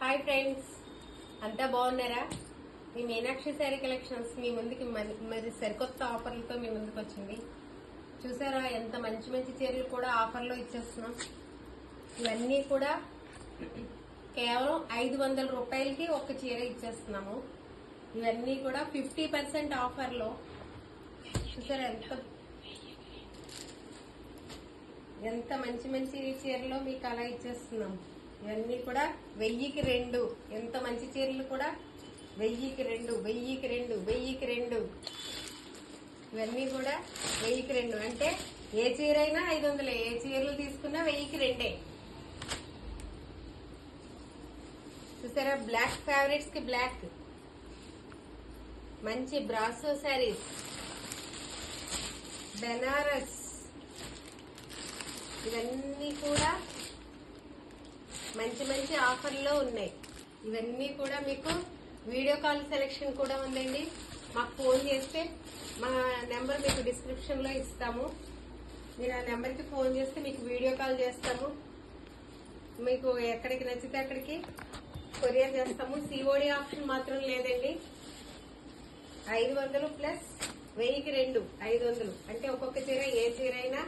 Hi friends, అంతా బాగున్నారా? మీ Meenakshi saree collections మీ ముందుకి మరి సరికొత్త ఆఫర్లతో మీ ముందుకు వచ్చింది. చూసారా ఎంత మంచి మంచి చీరలు కూడా ఆఫర్లో ఇచ్చేస్తున్నాం. ఇవన్నీ కూడా కేవలం 500 రూపాయలకి ఒక చీర ఇచ్చేస్తున్నాము. ఇవన్నీ కూడా 50% ఆఫర్లో. చూసారా ఎంత మంచి మంచి చీరలో మీకు అలా ఇచ్చేస్తున్నాం. ఇవన్నీ కూడా 1000కి 2. ఎంత మంచి చీరలు కూడా 1000కి 2, 1000కి 2, 1000కి 2. ఇవన్నీ కూడా 1000కి 2 అంటే ఏ చీర అయినా 500. ఏ చీరలు తీసుకున్నా 1000కి 2. చూసారా బ్లాక్ ఫేవరెట్స్ కి బ్లాక్, మంచి బ్రాసో శారీస్, బెనారస్, ఇవన్నీ కూడా మంచి మంచి ఆఫర్లో ఉన్నాయి. ఇవన్నీ కూడా మీకు వీడియో కాల్ సెలెక్షన్ కూడా ఉందండి. మాకు ఫోన్ చేస్తే మా నెంబర్ మీకు డిస్క్రిప్షన్ లో ఇస్తాము. మీరు ఆ నెంబర్కి ఫోన్ చేస్తే మీకు వీడియో కాల్ చేస్తాము. మీకు ఎక్కడికి నచ్చితే అక్కడికి కొరియర్ చేస్తాము. సిఓడి ఆప్షన్ మాత్రం లేదండి. 500 ప్లస్ 1000కి 2, 500 అంటే ఒక్కొక్క చీర ఏ చీర అయినా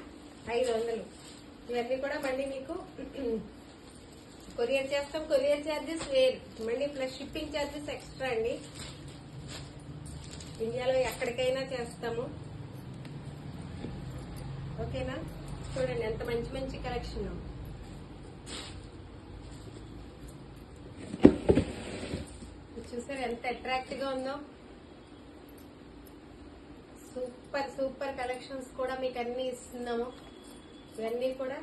500. ఇవన్నీ కూడా మళ్ళీ మీకు కొరియర్ చేస్తాం. కొరియర్ ఛార్జెస్ వేరు, మళ్ళీ ప్లస్ షిప్పింగ్ ఛార్జెస్ ఎక్స్ట్రా అండి. ఇండియాలో ఎక్కడికైనా చేస్తాము. ఓకేనా? చూడండి ఎంత మంచి మంచి కలెక్షన్. చూసారు ఎంత అట్రాక్ట్ గా ఉందో. సూపర్ సూపర్ కలెక్షన్స్ కూడా మీకు అన్ని ఇస్తున్నాము. ఇవన్నీ కూడా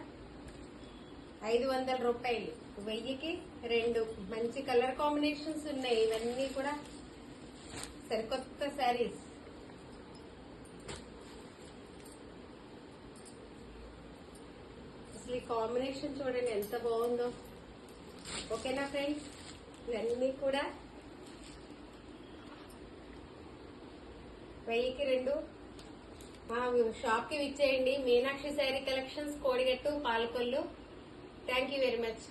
500 రూపాయలు, 1000కి 2. మంచి కలర్ కాంబినేషన్స్ ఉన్నాయి. ఇవన్నీ కూడా సరికొత్త శారీస్. అసలు ఈ కాంబినేషన్ చూడండి ఎంత బాగుందో. ఓకేనా ఫ్రెండ్స్? ఇవన్నీ కూడా 1000కి 2. షాప్ కి విచ్చేయండి. Meenakshi saree collections, Kodigattu, Palakollu. Thank you very much.